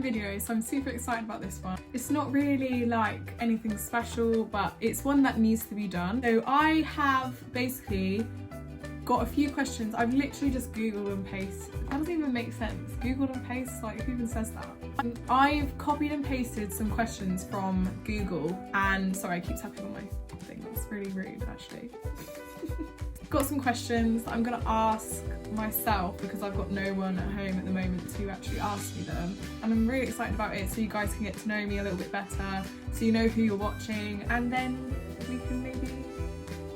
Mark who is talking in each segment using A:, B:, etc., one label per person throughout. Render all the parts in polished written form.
A: second video, so I'm super excited about this one. It's not really like anything special, but it's one that needs to be done. So I have basically got a few questions. I've literally just googled and pasted. That doesn't even make sense. Googled and paste, like who even says that? I've copied and pasted some questions from Google, and sorry, I keep tapping on my thing. That's really rude, actually. Got some questions that I'm gonna ask myself because I've got no one at home at the moment to actually ask me them, and I'm really excited about it, so you guys can get to know me a little bit better, so you know who you're watching, and then we can maybe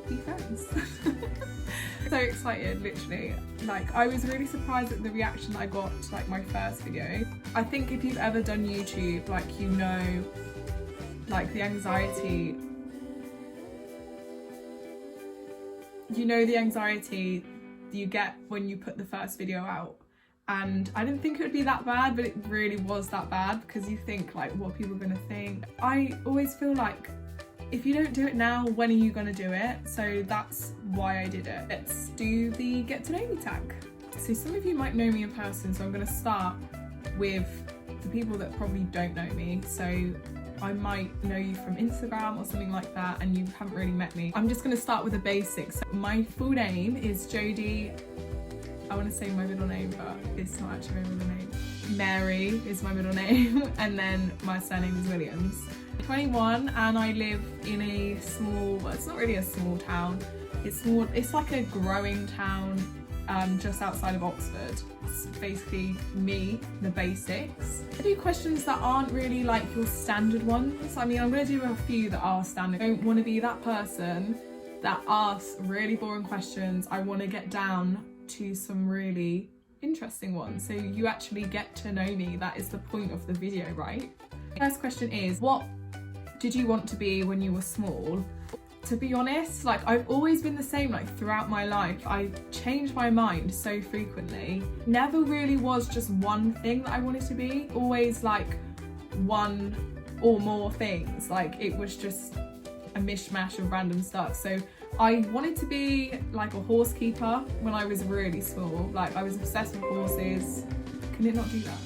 A: be friends. So excited, literally. Like, I was really surprised at the reaction that I got to like my first video. I think if you've ever done YouTube, like, you know, like the anxiety, you get when you put the first video out. And I didn't think it would be that bad, but it really was that bad, because you think like, what are people gonna think? I always feel like, if you don't do it now, when are you gonna do it? So that's why I did it. Let's do the get to know me tag. So some of you might know me in person, so I'm gonna start with the people that probably don't know me. So I might know you from Instagram or something like that, and you haven't really met me. I'm just gonna start with the basics. So my full name is Jodie. I wanna say my middle name, but it's not actually my middle name. Mary is my middle name, and then my surname is Williams. 21, and I live in a small, well, it's not really a small town, it's like a growing town just outside of Oxford. It's basically me, the basics. I do questions that aren't really like your standard ones. I mean, I'm going to do a few that are standard. I don't want to be that person that asks really boring questions. I want to get down to some really interesting ones, so you actually get to know me. That is the point of the video, right? First question is, what did you want to be when you were small? To be honest, like, I've always been the same, like, throughout my life. I changed my mind so frequently. Never really was just one thing that I wanted to be. Always like one or more things. Like, it was just a mishmash of random stuff. So I wanted to be like a horse keeper when I was really small. Like, I was obsessed with horses. Can it not do that?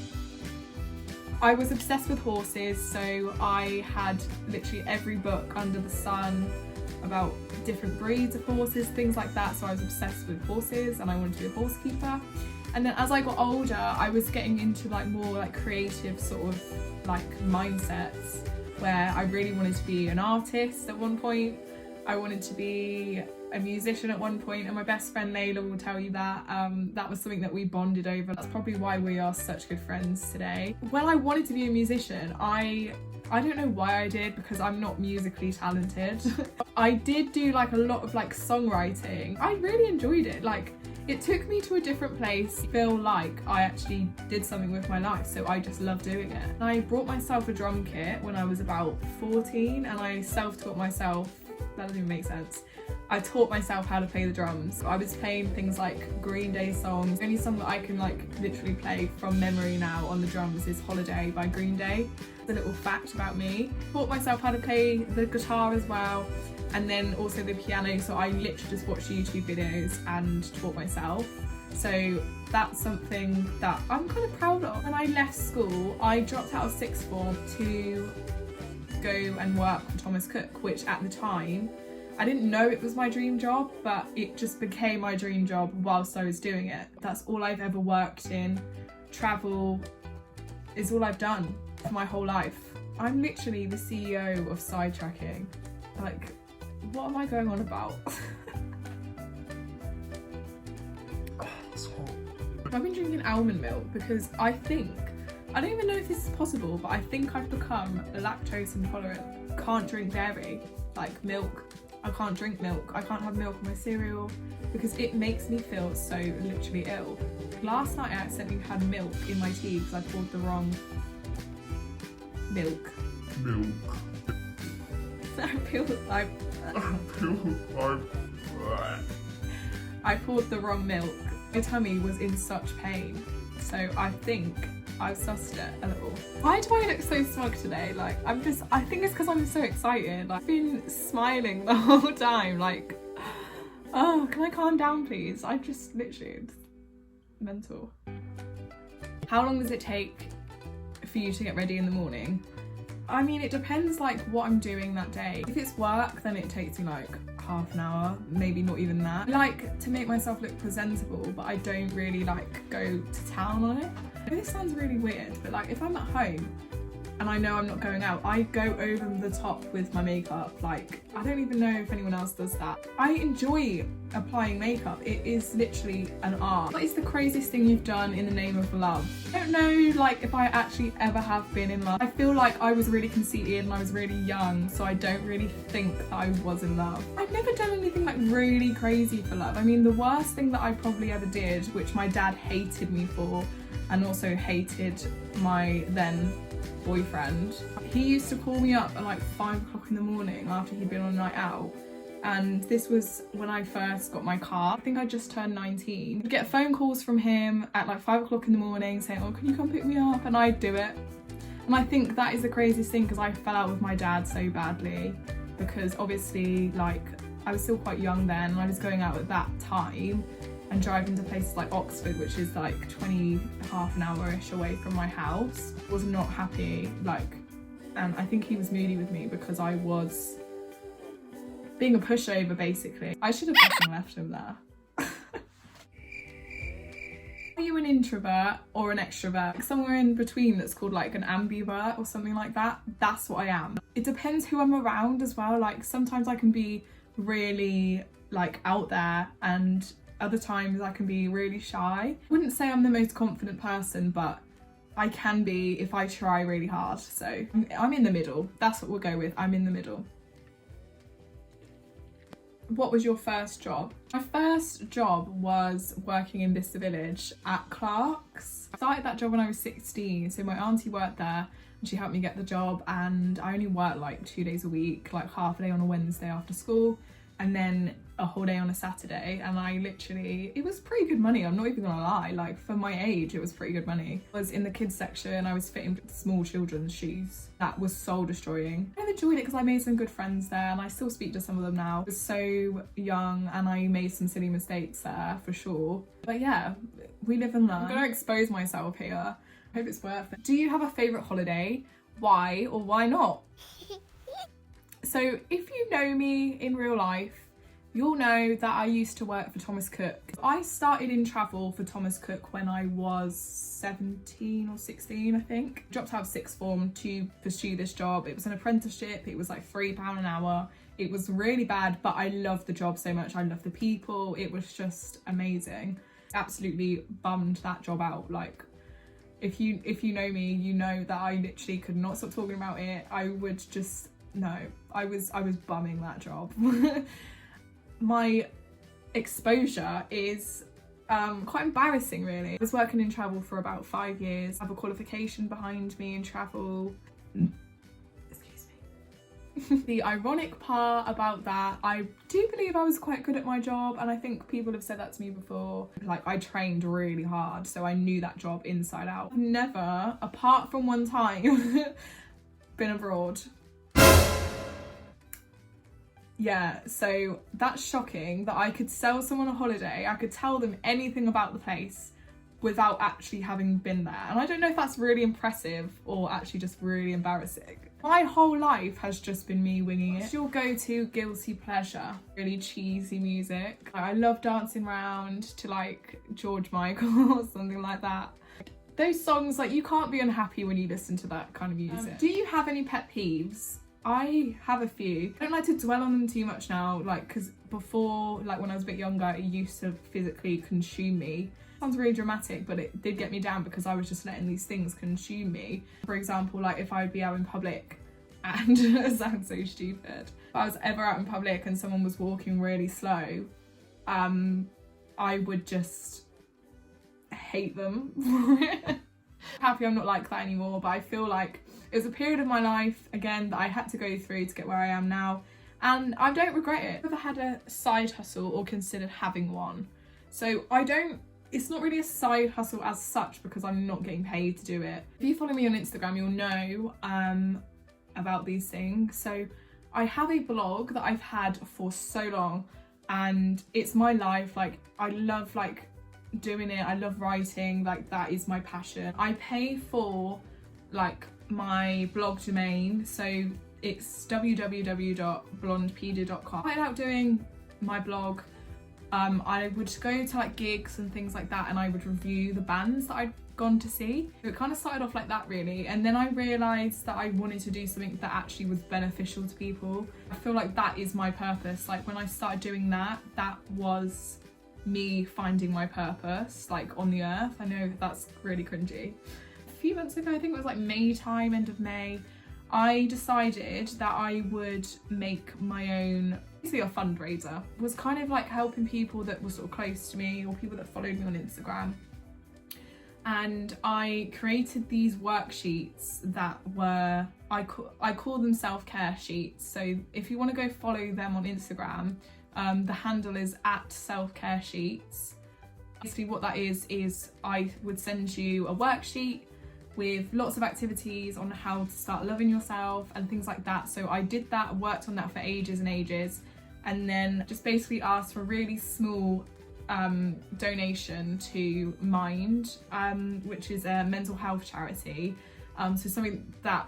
A: I was obsessed with horses, so I had literally every book under the sun about different breeds of horses, things like that. So I was obsessed with horses and I wanted to be a horse keeper. And then as I got older, I was getting into like more like creative sort of like mindsets, where I really wanted to be an artist at one point. I wanted to be a musician at one point, and my best friend Layla will tell you that that was something that we bonded over. That's probably why we are such good friends today. When I wanted to be a musician, I don't know why I did, because I'm not musically talented. I did do like a lot of like songwriting. I really enjoyed it. Like, it took me to a different place. I feel like I actually did something with my life, so I just love doing it. I brought myself a drum kit when I was about 14, and I self-taught myself. That doesn't even make sense. I taught myself how to play the drums. I was playing things like Green Day songs. The only song that I can like literally play from memory now on the drums is Holiday by Green Day. The little fact about me. Taught myself how to play the guitar as well, and then also the piano. So I literally just watched YouTube videos and taught myself. So that's something that I'm kind of proud of. When I left school, I dropped out of sixth form to go and work for Thomas Cook, which at the time, I didn't know it was my dream job, but it just became my dream job whilst I was doing it. That's all I've ever worked in. Travel is all I've done for my whole life. I'm literally the CEO of sidetracking. Like, what am I going on about? I've been drinking almond milk because I don't even know if this is possible, but I think I've become lactose intolerant. Can't drink dairy, like milk. I can't drink milk. I can't have milk in my cereal because it makes me feel so literally ill. Last night I accidentally had milk in my tea because I poured the wrong milk. I poured the wrong milk. My tummy was in such pain, so I think I've sussed it a little. Why do I look so smug today? Like, I think it's because I'm so excited. Like, I've been smiling the whole time. Like, oh, can I calm down, please? I just literally, it's mental. How long does it take for you to get ready in the morning? I mean, it depends like what I'm doing that day. If it's work, then it takes me like half an hour, maybe not even that. I like to make myself look presentable, but I don't really like go to town on it. I know this sounds really weird, but like if I'm at home and I know I'm not going out, I go over the top with my makeup. Like, I don't even know if anyone else does that. I enjoy applying makeup. It is literally an art. What is the craziest thing you've done in the name of love? I don't know like if I actually ever have been in love. I feel like I was really conceited and I was really young, so I don't really think that I was in love. I've never done anything like really crazy for love. I mean, the worst thing that I probably ever did, which my dad hated me for, and also hated my then boyfriend. He used to call me up at like 5 o'clock in the morning after he'd been on a night out, and this was when I first got my car. I think I just turned 19. I'd get phone calls from him at like 5 o'clock in the morning saying, oh, can you come pick me up? And I'd do it. And I think that is the craziest thing, because I fell out with my dad so badly, because obviously like I was still quite young then and I was going out at that time and driving to places like Oxford, which is like half an hour-ish away from my house. Was not happy, like, and I think he was moody with me because I was being a pushover basically. I should have fucking left him there. Are you an introvert or an extrovert? Like somewhere in between that's called like an ambivert or something like that. That's what I am. It depends who I'm around as well. Like sometimes I can be really like out there, and other times I can be really shy. I wouldn't say I'm the most confident person, but I can be if I try really hard. So I'm in the middle. That's what we'll go with. I'm in the middle. What was your first job? My first job was working in Bicester Village at Clark's. I started that job when I was 16, so my auntie worked there and she helped me get the job, and I only worked like 2 days a week, like half a day on a Wednesday after school and then a whole day on a Saturday. And I literally, it was pretty good money, I'm not even gonna lie. Like for my age, it was pretty good money. I was in the kids section, I was fitting small children's shoes. That was soul destroying. I enjoyed it because I made some good friends there, and I still speak to some of them now. I was so young and I made some silly mistakes there for sure. But yeah, we live and learn. I'm gonna expose myself here. I hope it's worth it. Do you have a favourite holiday? Why or why not? So if you know me in real life, you'll know that I used to work for Thomas Cook. I started in travel for Thomas Cook when I was 17 or 16, I think. Dropped out of sixth form to pursue this job. It was an apprenticeship. It was like £3 an hour. It was really bad, but I loved the job so much. I loved the people. It was just amazing. Absolutely bummed that job out. Like, if you know me, you know that I literally could not stop talking about it. I would just, no, I was bumming that job. My exposure is quite embarrassing really. I was working in travel for about 5 years. I have a qualification behind me in travel. Excuse me. The ironic part about that, I do believe I was quite good at my job, and I think people have said that to me before. Like, I trained really hard, so I knew that job inside out. I've never, apart from one time, been abroad. Yeah, so that's shocking that I could sell someone a holiday, I could tell them anything about the place without actually having been there. And I don't know if that's really impressive or actually just really embarrassing. My whole life has just been me winging it. What's your go-to guilty pleasure? Really cheesy music. I love dancing around to like George Michael or something like that. Those songs, like, you can't be unhappy when you listen to that kind of music. Do you have any pet peeves? I have a few. I don't like to dwell on them too much now, like, because before, like when I was a bit younger, it used to physically consume me. Sounds really dramatic, but it did get me down because I was just letting these things consume me. For example, like if I would be out in public and it sounds so stupid. If I was ever out in public and someone was walking really slow, I would just hate them. Happy I'm not like that anymore, but I feel like it was a period of my life, again, that I had to go through to get where I am now, and I don't regret it. I've never had a side hustle or considered having one. So it's not really a side hustle as such because I'm not getting paid to do it. If you follow me on Instagram, you'll know about these things. So I have a blog that I've had for so long, and it's my life. Like, I love like doing it. I love writing, like that is my passion. I pay for like my blog domain, so it's www.blondepedia.com. I like doing my blog. I would go to like gigs and things like that, and I would review the bands that I'd gone to see. So it kind of started off like that really, and then I realised that I wanted to do something that actually was beneficial to people. I feel like that is my purpose. Like when I started doing that, that was me finding my purpose, like on the earth. I know that's really cringy. A few months ago, I think it was like May time, end of May, I decided that I would make my own, basically a fundraiser. It was kind of like helping people that were sort of close to me or people that followed me on Instagram. And I created these worksheets that were, I call them self-care sheets. So if you want to go follow them on Instagram, the handle is @selfcaresheets. Basically what that is I would send you a worksheet with lots of activities on how to start loving yourself and things like that. So I did that, worked on that for ages and ages, and then just basically asked for a really small donation to Mind, which is a mental health charity. So something that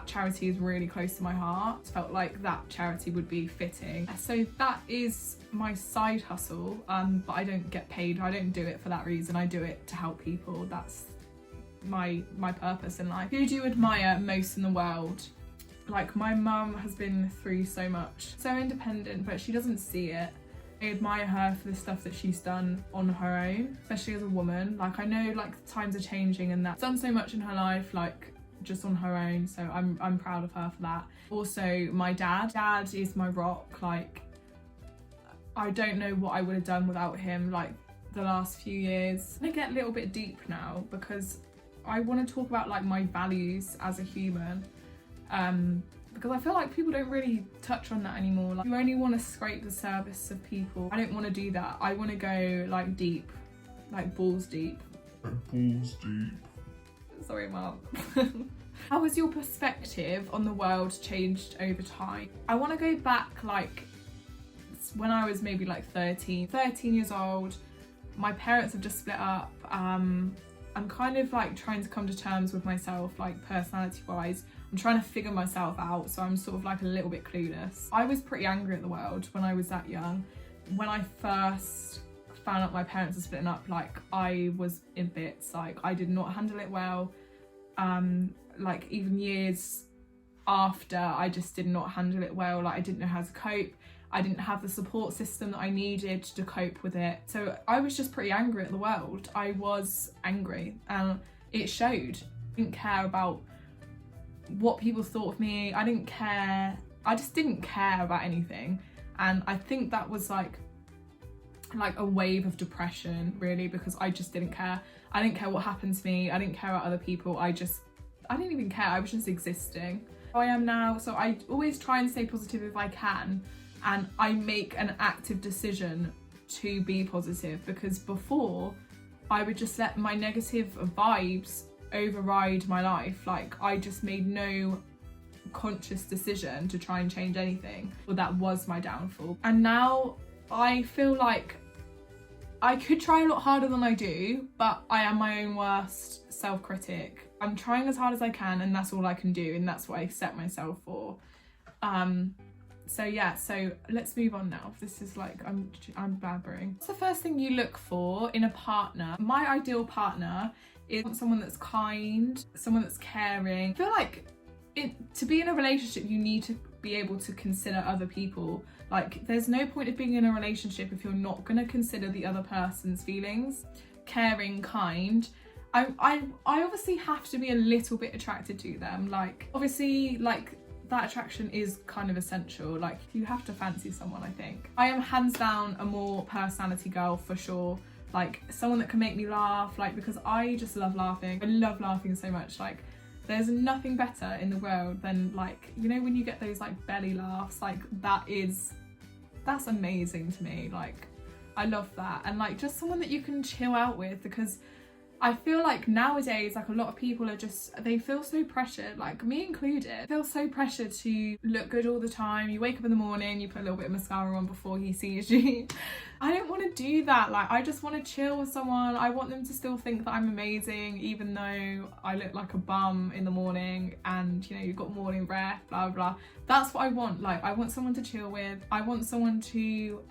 A: charity is really close to my heart. Felt like that charity would be fitting. So that is my side hustle, but I don't get paid. I don't do it for that reason. I do it to help people. That's my purpose in life. Who do you admire most in the world? Like, my mum has been through so much, so independent, but she doesn't see it. I admire her for the stuff that she's done on her own, especially as a woman. Like, I know like times are changing and that's done so much in her life, like just on her own, so I'm proud of her for that. Also my dad is my rock. Like, I don't know what I would have done without him, like the last few years. I'm gonna get a little bit deep now because I want to talk about like my values as a human, because I feel like people don't really touch on that anymore. Like, you only want to scrape the surface of people. I don't want to do that. I want to go like deep, like balls deep. Balls deep. Sorry, Mark. How has your perspective on the world changed over time? I want to go back like when I was maybe like 13 years old. My parents have just split up. I'm kind of like trying to come to terms with myself, like personality wise. I'm trying to figure myself out, so I'm sort of like a little bit clueless. I was pretty angry at the world when I was that young. When I first found out my parents were splitting up, like I was in bits. Like, I did not handle it well. Like even years after, I just did not handle it well. Like, I didn't know how to cope. I didn't have the support system that I needed to cope with it. So I was just pretty angry at the world. I was angry and it showed. I didn't care about what people thought of me. I didn't care. I just didn't care about anything. And I think that was like a wave of depression, really, because I just didn't care. I didn't care what happened to me. I didn't care about other people. I didn't even care. I was just existing. I am now, so I always try and stay positive if I can. And I make an active decision to be positive, because before I would just let my negative vibes override my life. Like, I just made no conscious decision to try and change anything. Well, that was my downfall. And now I feel like I could try a lot harder than I do, but I am my own worst self-critic. I'm trying as hard as I can, and that's all I can do, and that's what I set myself for. So yeah, so let's move on now. This is like, I'm blabbering. What's the first thing you look for in a partner? My ideal partner is someone that's kind, someone that's caring. I feel like to be in a relationship, you need to be able to consider other people. Like, there's no point of being in a relationship if you're not going to consider the other person's feelings. Caring, kind. I obviously have to be a little bit attracted to them. Like, obviously, like, that attraction is kind of essential. Like, you have to fancy someone, I think. I am hands down a more personality girl for sure. Like, someone that can make me laugh, like, because I just love laughing. I love laughing so much. Like, there's nothing better in the world than, like, you know, when you get those like belly laughs, like that's amazing to me. Like, I love that. And like, just someone that you can chill out with, because I feel like nowadays, like a lot of people are just, they feel so pressured, like me included, feel so pressured to look good all the time. You wake up in the morning, you put a little bit of mascara on before he sees you. I don't want to do that. Like, I just want to chill with someone. I want them to still think that I'm amazing, even though I look like a bum in the morning and, you know, you've got morning breath, blah, blah. That's what I want. Like, I want someone to chill with. I want someone to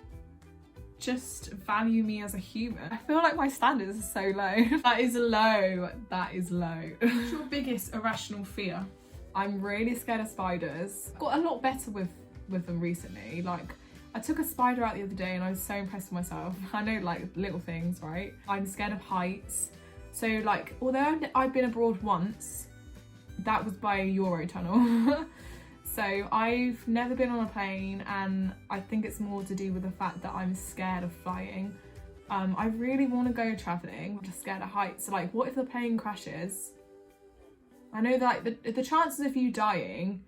A: just value me as a human. I feel like my standards are so low. That is low. That is low. What's your biggest irrational fear? I'm really scared of spiders. Got a lot better with them recently. Like, I took a spider out the other day and I was so impressed with myself. I know, like, little things, right? I'm scared of heights. So, like, although I've been abroad once, that was by a Eurotunnel. So I've never been on a plane, and I think it's more to do with the fact that I'm scared of flying. I really want to go travelling. I'm just scared of heights. So, like, what if the plane crashes? I know that, like, the chances of you dying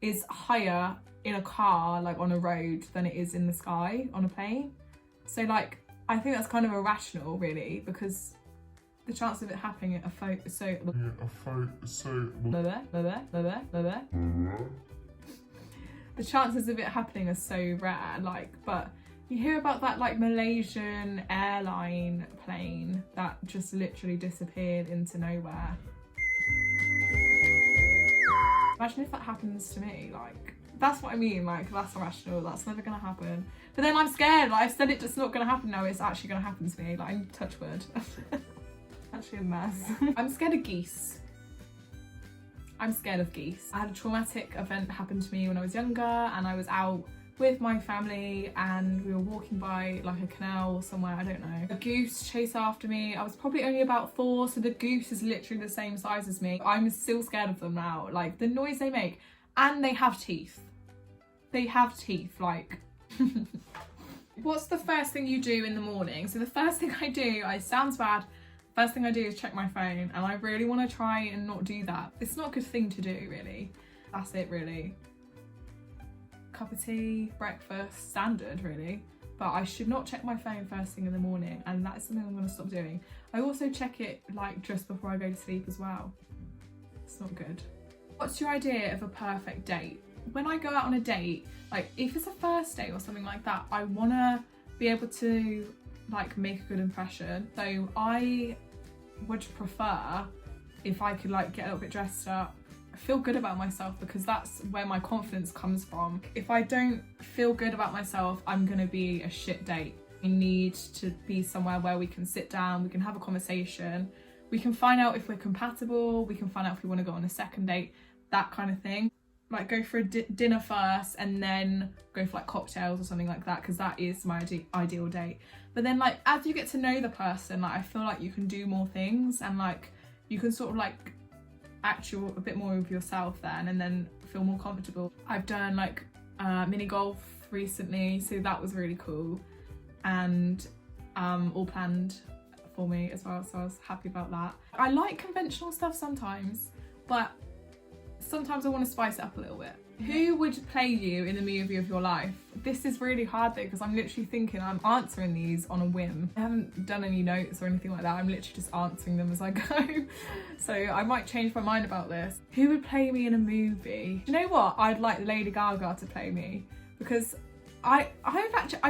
A: is higher in a car, like on a road, than it is in the sky on a plane. So, like, I think that's kind of irrational, really, because the chance of it happening at the chances of it happening are so rare. Like, but you hear about that, like, Malaysian airline plane that just literally disappeared into nowhere. Imagine if that happens to me. Like, that's what I mean. Like, that's irrational. That's never gonna happen. But then I'm scared. Like, I've said it's just not gonna happen now. It's actually gonna happen to me. Like, I touch wood. Actually a mess. I'm scared of geese. I'm scared of geese. I had a traumatic event happen to me when I was younger, and I was out with my family and we were walking by, like, a canal somewhere, I don't know. A goose chased after me. I was probably only about 4, so the goose is literally the same size as me. I'm still scared of them now. Like, the noise they make, and they have teeth. They have teeth, like. What's the first thing you do in the morning? So the first thing I do, it sounds bad, first thing I do is check my phone, and I really want to try and not do that. It's not a good thing to do, really. That's it, really. Cup of tea, breakfast, standard, really. But I should not check my phone first thing in the morning, and that's something I'm going to stop doing. I also check it, like, just before I go to sleep as well. It's not good. What's your idea of a perfect date? When I go out on a date, like, if it's a first date or something like that, I want to be able to, like, make a good impression. So I would prefer if I could, like, get a little bit dressed up, feel good about myself, because that's where my confidence comes from. If I don't feel good about myself, I'm gonna be a shit date. I need to be somewhere where we can sit down, we can have a conversation, we can find out if we're compatible, we can find out if we want to go on a second date, that kind of thing. Like, go for a dinner first and then go for, like, cocktails or something like that, because that is my ideal date. But then, like, as you get to know the person, like, I feel like you can do more things, and, like, you can sort of, like, a bit more of yourself then, and then feel more comfortable. I've done, like, mini golf recently, so that was really cool, and all planned for me as well, so I was happy about that. I like conventional stuff sometimes, but sometimes I want to spice it up a little bit. Who would play you in the movie of your life? This is really hard though, because I'm literally thinking, I'm answering these on a whim. I haven't done any notes or anything like that. I'm literally just answering them as I go. So I might change my mind about this. Who would play me in a movie? You know what? I'd like Lady Gaga to play me, because I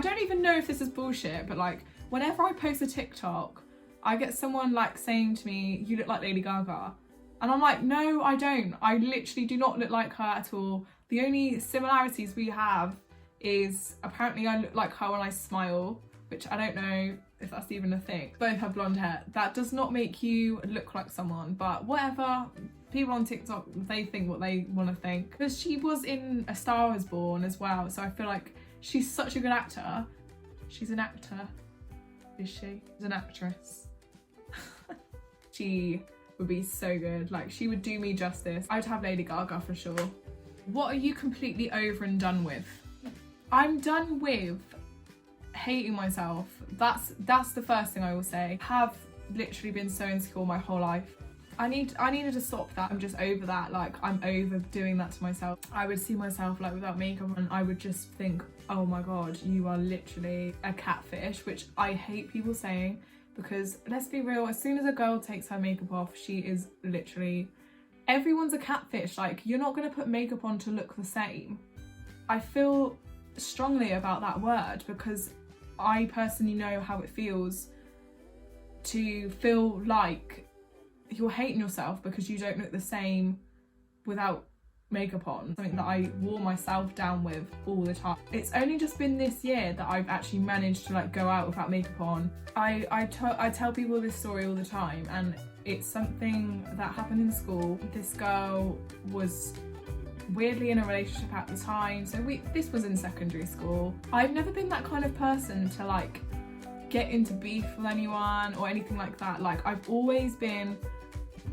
A: don't even know if this is bullshit, but, like, whenever I post a TikTok, I get someone, like, saying to me, "You look like Lady Gaga." And I'm like, no, I don't. I literally do not look like her at all. The only similarities we have is apparently I look like her when I smile, which I don't know if that's even a thing. Both have blonde hair. That does not make you look like someone, but whatever. People on TikTok, they think what they want to think. Because she was in A Star Is Born as well, so I feel like she's such a good actor. She's an actor, is she? She's an actress. She would be so good. Like, she would do me justice. I'd have Lady Gaga for sure. What are you completely over and done with? I'm done with hating myself. That's the first thing I will say. I have literally been so insecure my whole life. I needed to stop that. I'm just over that. Like, I'm over doing that to myself. I would see myself, like, without makeup, and I would just think, oh my god, you are literally a catfish, which I hate people saying, because let's be real, as soon as a girl takes her makeup off, she is literally, everyone's a catfish. Like, you're not going to put makeup on to look the same. I feel strongly about that word because I personally know how it feels to feel like you're hating yourself because you don't look the same without makeup on. Something that I wore myself down with all the time. It's only just been this year that I've actually managed to like go out without makeup on. I tell people this story all the time, and it's something that happened in school. This girl was weirdly in a relationship at the time, so this was in secondary school. I've never been that kind of person to like get into beef with anyone or anything like that. Like, I've always been,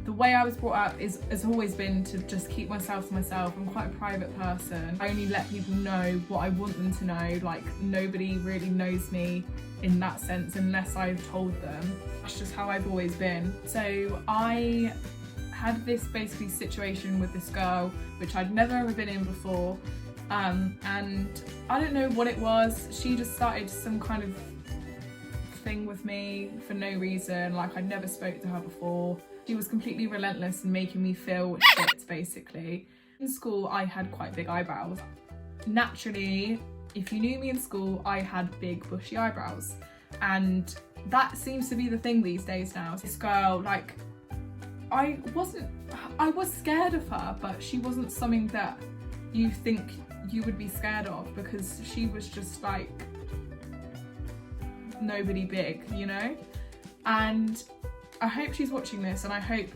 A: the way I was brought up has always been to just keep myself to myself. I'm quite a private person. I only let people know what I want them to know. Like, nobody really knows me in that sense unless I've told them. That's just how I've always been. So I had this basically situation with this girl, which I'd never ever been in before. And I don't know what it was. She just started some kind of thing with me for no reason. Like, I'd never spoke to her before. She was completely relentless and making me feel shit, basically. In school, I had quite big eyebrows. Naturally, if you knew me in school, I had big bushy eyebrows. And that seems to be the thing these days now. This girl, like, I was scared of her, but she wasn't something that you think you would be scared of, because she was just like nobody big, you know? And I hope she's watching this, and I hope,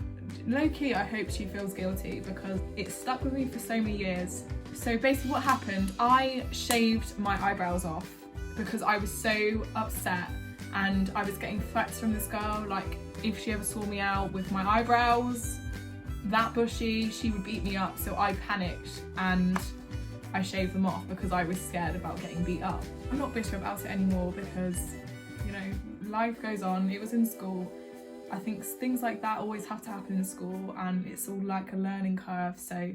A: low-key, I hope she feels guilty, because it stuck with me for so many years. So basically what happened, I shaved my eyebrows off because I was so upset, and I was getting threats from this girl, like if she ever saw me out with my eyebrows that bushy, she would beat me up. So I panicked and I shaved them off because I was scared about getting beat up. I'm not bitter about it anymore because, you know, life goes on. It was in school. I think things like that always have to happen in school, and it's all like a learning curve. So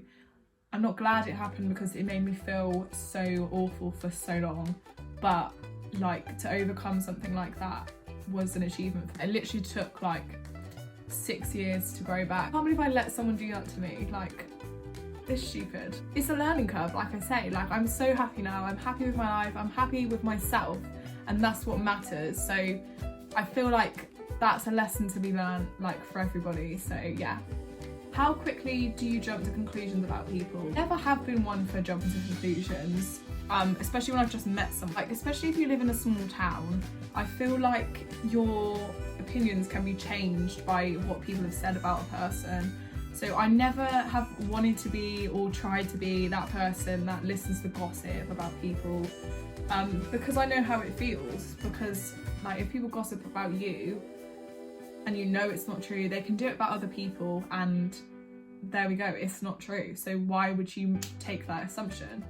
A: I'm not glad it happened because it made me feel so awful for so long. But like, to overcome something like that was an achievement. It literally took like 6 years to grow back. I can't believe I let someone do that to me. Like, it's stupid. It's a learning curve, like I say. Like, I'm so happy now. I'm happy with my life. I'm happy with myself, and that's what matters. So I feel like that's a lesson to be learned, like, for everybody. So yeah. How quickly do you jump to conclusions about people? I never have been one for jumping to conclusions, especially when I've just met someone. Like, especially if you live in a small town, I feel like your opinions can be changed by what people have said about a person. So I never have wanted to be or tried to be that person that listens to gossip about people, because I know how it feels. Because like, if people gossip about you and you know it's not true, they can do it about other people, and there we go, it's not true. So why would you take that assumption?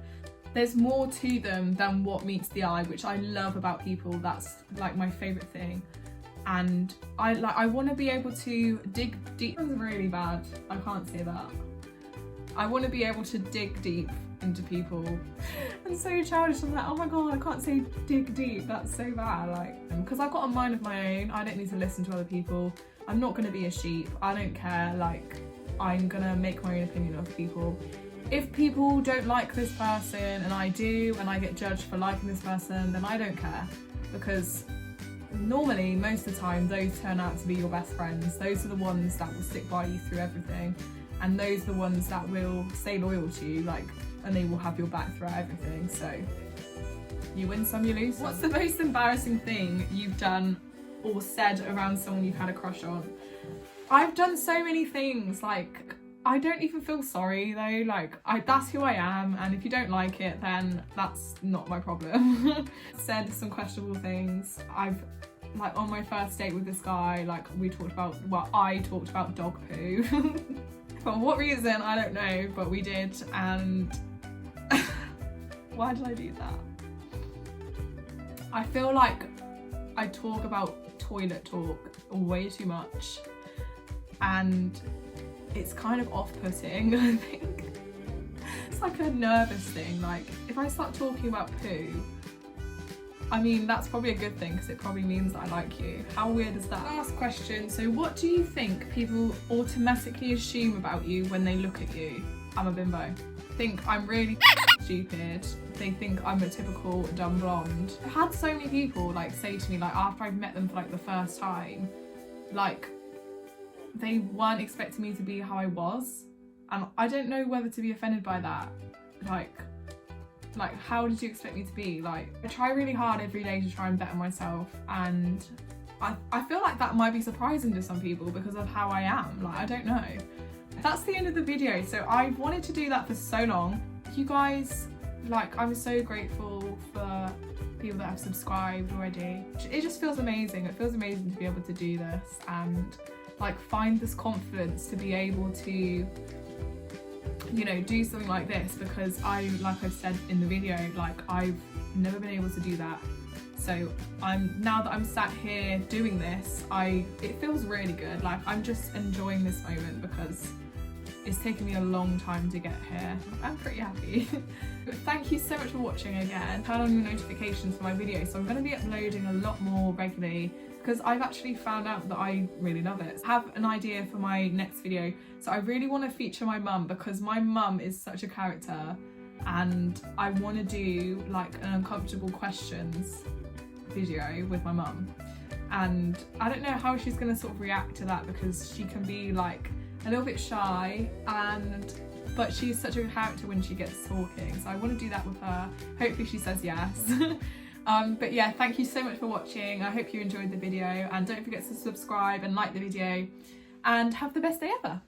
A: There's more to them than what meets the eye, which I love about people. That's like my favourite thing. And I want to be able to dig deep. That's really bad. I can't say that. I want to be able to dig deep into people. I'm so childish. I'm like, oh my god, I can't say dig deep. That's so bad. Like, because I've got a mind of my own. I don't need to listen to other people. I'm not going to be a sheep. I don't care. Like, I'm going to make my own opinion of people. If people don't like this person and I do, and I get judged for liking this person, then I don't care, because normally, most of the time, those turn out to be your best friends. Those are the ones that will stick by you through everything, and those are the ones that will stay loyal to you, like, and they will have your back throughout everything. So you win some, you lose some. What's the most embarrassing thing you've done or said around someone you've had a crush on? I've done so many things. Like, I don't even feel sorry though. Like, that's who I am, and if you don't like it, then that's not my problem. Said some questionable things. I've, like, on my first date with this guy, like, I talked about dog poo. For what reason, I don't know, but we did. And why did I do that? I feel like I talk about toilet talk way too much, and it's kind of off-putting, I think. It's like a nervous thing. Like, if I start talking about poo, I mean, that's probably a good thing because it probably means that I like you. How weird is that? Last question. So what do you think people automatically assume about you when they look at you? I'm a bimbo. Think I'm really stupid. They think I'm a typical dumb blonde. I've had so many people like say to me, like after I've met them for like the first time, like they weren't expecting me to be how I was. And I don't know whether to be offended by that. Like how did you expect me to be? Like I try really hard every day to try and better myself, and I feel like that might be surprising to some people because of how I am. Like I don't know. That's the end of the video. So I've wanted to do that for so long. You guys, like I'm so grateful for people that have subscribed already. It just feels amazing. It feels amazing to be able to do this and like find this confidence to be able to, you know, do something like this, because like I've said in the video, like I've never been able to do that. So now that I'm sat here doing this, it feels really good. Like I'm just enjoying this moment because it's taken me a long time to get here. I'm pretty happy. But thank you so much for watching again. Turn on your notifications for my videos. So I'm going to be uploading a lot more regularly because I've actually found out that I really love it. I have an idea for my next video. So I really want to feature my mum because my mum is such a character, and I want to do like an uncomfortable questions video with my mum. And I don't know how she's going to sort of react to that because she can be like a little bit shy, but she's such a character when she gets talking. So I want to do that with her. Hopefully she says yes. But yeah, thank you so much for watching. I hope you enjoyed the video, and don't forget to subscribe and like the video, and have the best day ever.